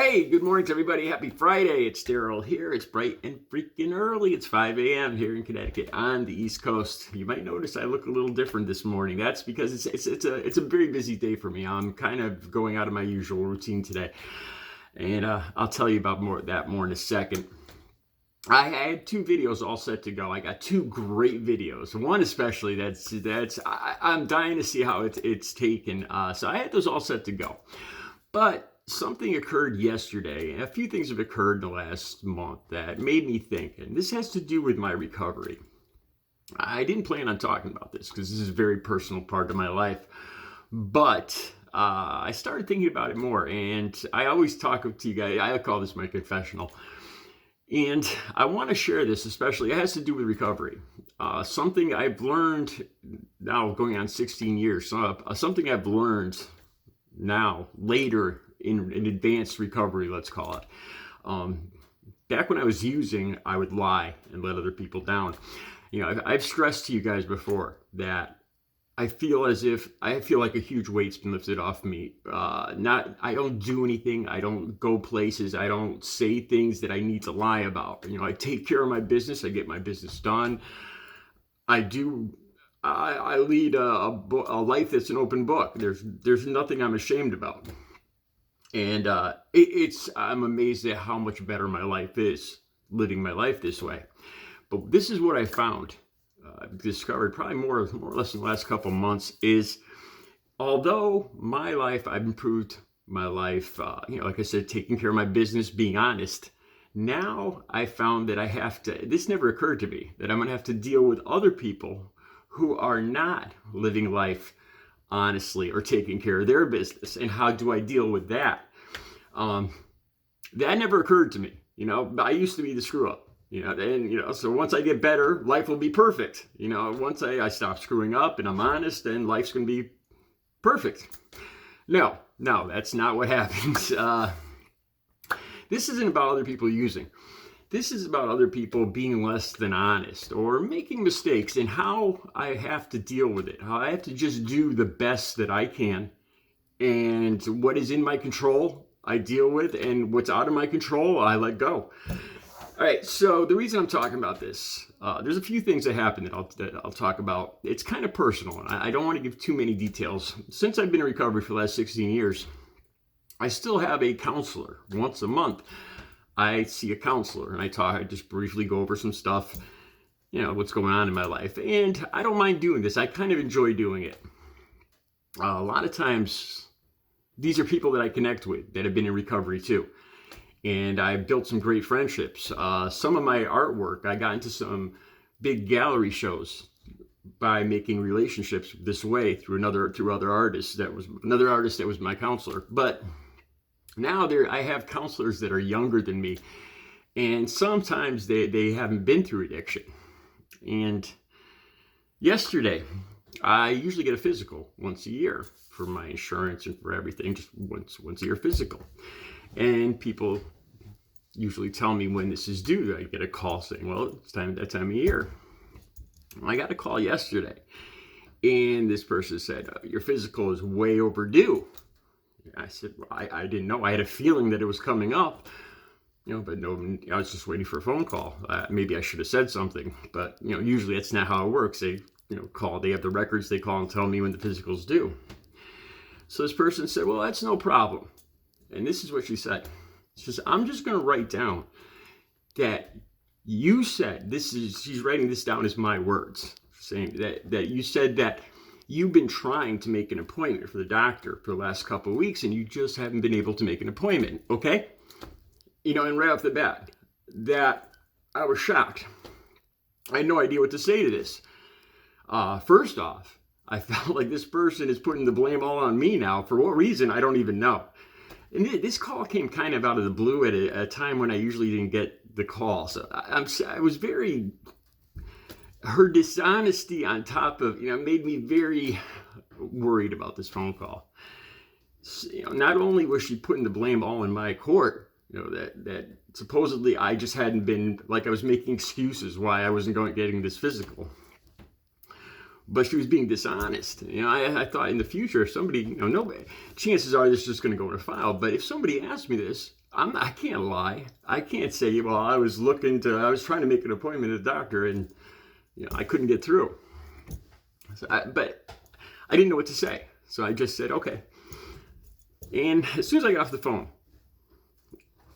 Hey, good morning to everybody. Happy Friday. It's Daryl here. It's bright and freaking early. It's 5 a.m. here in Connecticut on the East Coast. You might notice I look a little different this morning. That's because it's a very busy day for me. I'm kind of going out of my usual routine today. And I'll tell you about that more in a second. I had two videos all set to go. I got two great videos. One especially I'm dying to see how it's taken. So I had those all set to go. But something occurred yesterday, and a few things have occurred in the last month that made me think, and this has to do with my recovery. I didn't plan on talking about this because this is a very personal part of my life, but I started thinking about it more, and I always talk to you guys. I call this my confessional, and I want to share this, especially it has to do with recovery. Something I've learned now going on 16 years, something I've learned now later in advanced recovery, let's call it. Back when I was using, I would lie and let other people down. You know, I've stressed to you guys before that I feel like a huge weight's been lifted off me. I don't do anything. I don't go places. I don't say things that I need to lie about. You know, I take care of my business. I get my business done. I lead a life that's an open book. There's nothing I'm ashamed about. And I'm amazed at how much better my life is living my life this way. But this is what I found, discovered probably more or less in the last couple months, is although I've improved my life, like I said, taking care of my business, being honest, now I found that this never occurred to me, that I'm going to have to deal with other people who are not living life honestly or taking care of their business. And how do I deal with that? That never occurred to me. You know, I used to be the screw up, so once I get better, life will be perfect. You know, once I stop screwing up and I'm honest, then life's going to be perfect. No, that's not what happens. This isn't about other people using. This is about other people being less than honest or making mistakes, and how I have to deal with it. How I have to just do the best that I can, and what is in my control, I deal with, and what's out of my control, I let go. All right, so the reason I'm talking about this, there's a few things that happened that I'll talk about. It's kind of personal, and I don't want to give too many details. Since I've been in recovery for the last 16 years, I still have a counselor once a month. I see a counselor and I just briefly go over some stuff, what's going on in my life. And I don't mind doing this. I kind of enjoy doing it. A lot of times, these are people that I connect with that have been in recovery too. And I've built some great friendships. Some of my artwork, I got into some big gallery shows by making relationships this way through other artists. That was another artist that was my counselor. But now I have counselors that are younger than me, and sometimes they haven't been through addiction. And yesterday, I usually get a physical once a year for my insurance and for everything, just once a year physical. And people usually tell me when this is due. I get a call saying, well, it's that time of year. I got a call yesterday, and this person said, your physical is way overdue. I said, well, I didn't know. I had a feeling that it was coming up, but no, I was just waiting for a phone call. Maybe I should have said something, but, usually that's not how it works. They, call, they have the records, they call and tell me when the physical's due. So this person said, well, that's no problem. And this is what she said. She says, I'm just going to write down that you said, she's writing this down as my words, saying that you said that you've been trying to make an appointment for the doctor for the last couple of weeks, and you just haven't been able to make an appointment, okay? And right off the bat, that I was shocked. I had no idea what to say to this. First off, I felt like this person is putting the blame all on me now. For what reason, I don't even know. And this call came kind of out of the blue at a time when I usually didn't get the call. So I was very... Her dishonesty on top of, made me very worried about this phone call. Not only was she putting the blame all in my court, that supposedly I just hadn't been, like I was making excuses why I wasn't getting this physical. but she was being dishonest. I thought in the future, if somebody, nobody, chances are this is just going to go in a file. But if somebody asked me this, I can't lie. I can't say, well, I was trying to make an appointment at the doctor and I couldn't get through. But I didn't know what to say. So I just said, okay. And as soon as I got off the phone,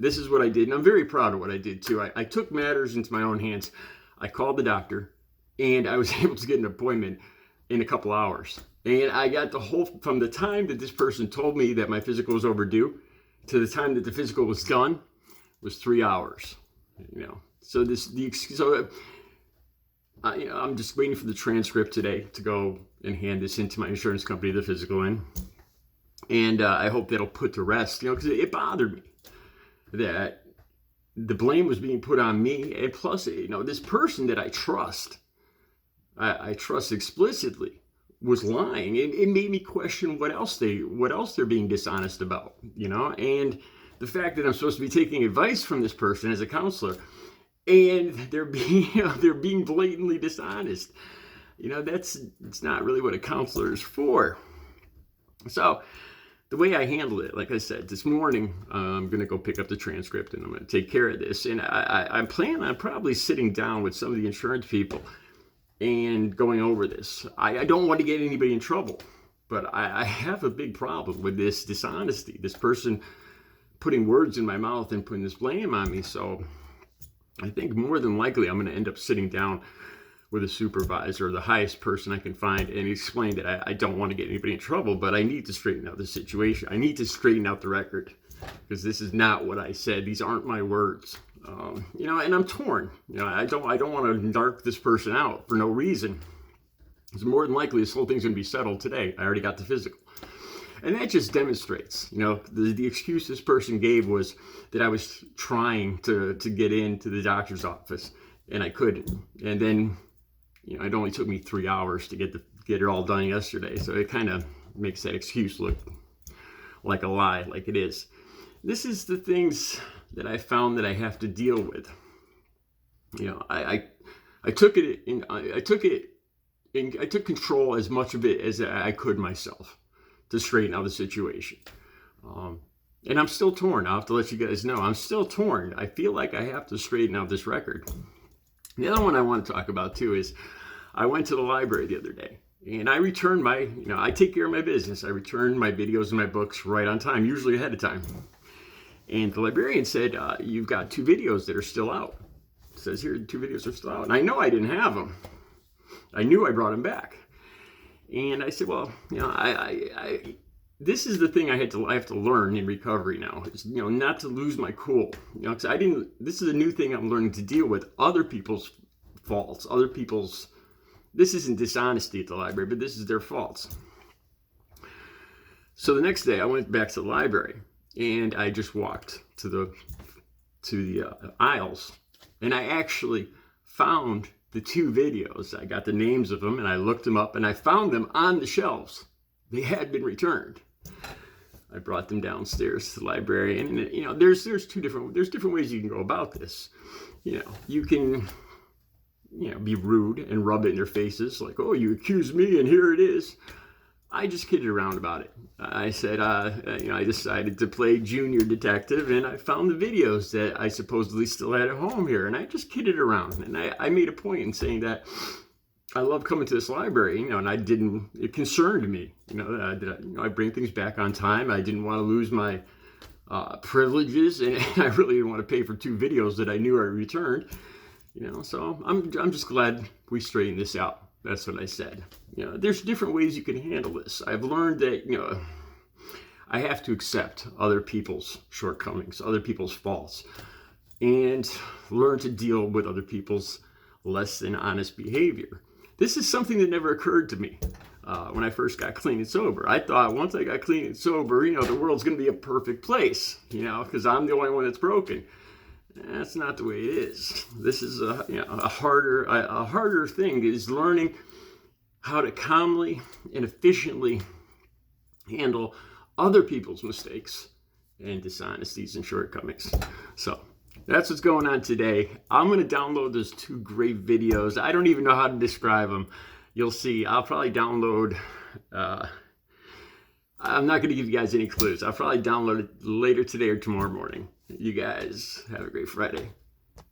this is what I did. And I'm very proud of what I did too. I took matters into my own hands. I called the doctor and I was able to get an appointment in a couple hours. And I got from the time that this person told me that my physical was overdue to the time that the physical was done was 3 hours. So I'm just waiting for the transcript today to go and hand this into my insurance company, the physical in. And I hope that'll put to rest, because it bothered me that the blame was being put on me. And plus, this person that I trust explicitly, was lying. It made me question what else they're being dishonest about, and the fact that I'm supposed to be taking advice from this person as a counselor, and they're being blatantly dishonest. It's not really what a counselor is for. So the way I handled it, like I said, this morning, I'm going to go pick up the transcript and I'm going to take care of this. And I plan on probably sitting down with some of the insurance people and going over this. I don't want to get anybody in trouble, but I have a big problem with this dishonesty, this person putting words in my mouth and putting this blame on me. So I think more than likely I'm going to end up sitting down with a supervisor, the highest person I can find, and explain that I don't want to get anybody in trouble, but I need to straighten out the situation. I need to straighten out the record, because this is not what I said. These aren't my words. And I'm torn. I don't want to narc this person out for no reason. It's more than likely this whole thing's going to be settled today. I already got the physical. And that just demonstrates, the excuse this person gave was that I was trying to get into the doctor's office and I couldn't. And then, it only took me 3 hours to get it all done yesterday. So it kind of makes that excuse look like a lie, like it is. This is the things that I found that I have to deal with. I took control as much of it as I could myself to straighten out the situation. And I'm still torn. I'll have to let you guys know. I'm still torn. I feel like I have to straighten out this record. The other one I want to talk about too is I went to the library the other day and I returned I take care of my business. I return my videos and my books right on time, usually ahead of time. And the librarian said, you've got 2 videos that are still out. It says here, 2 videos are still out. And I know I didn't have them. I knew I brought them back. And I said, well, this is the thing I have to learn in recovery now. Is, not to lose my cool. Because this is a new thing I'm learning to deal with. Other people's faults. This isn't dishonesty at the library, but this is their faults. So the next day I went back to the library. And I just walked to the aisles, and I actually found the 2 videos. I got the names of them, and I looked them up, and I found them on the shelves. They had been returned. I brought them downstairs to the library, and there's different ways you can go about this. You can be rude and rub it in their faces, like, oh, you accused me, and here it is. I just kidded around about it. I said, I decided to play junior detective, and I found the videos that I supposedly still had at home here, and I just kidded around. And I made a point in saying that I love coming to this library, and it concerned me, that I bring things back on time. I didn't want to lose my privileges, and I really didn't want to pay for 2 videos that I knew I returned. So I'm just glad we straightened this out. That's what I said. There's different ways you can handle this. I've learned that, I have to accept other people's shortcomings, other people's faults, and learn to deal with other people's less than honest behavior. This is something that never occurred to me when I first got clean and sober. I thought once I got clean and sober, the world's going to be a perfect place, because I'm the only one that's broken. That's not the way it is. This is a harder thing, is learning how to calmly and efficiently handle other people's mistakes and dishonesties and shortcomings. So that's what's going on today. I'm going to download those 2 great videos. I don't even know how to describe them. you'll see. I'll probably download. I'm not going to give you guys any clues. I'll probably download it later today or tomorrow morning. You guys have a great Friday.